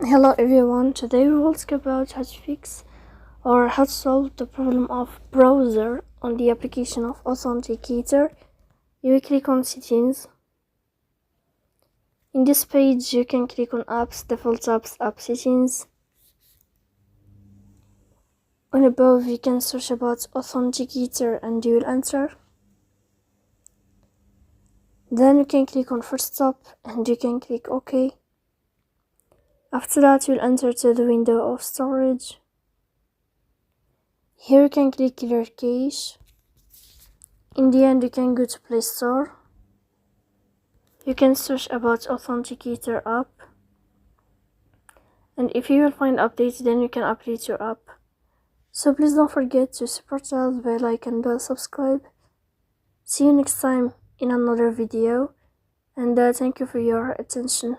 Hello everyone, today we will talk about how to fix or how to solve the problem of browser on the application of Authenticator. You click on settings. In this page you can click on apps, default apps, app settings. On above you can search about Authenticator and you will enter. Then you can click on first stop and you can click OK. After that you'll enter to the window of storage. Here you can click clear cache. In the end you can go to Play Store. You can search about Authenticator app. And if you will find updates, then you can update your app. So please don't forget to support us by like and subscribe. See you next time in another video. And thank you for your attention.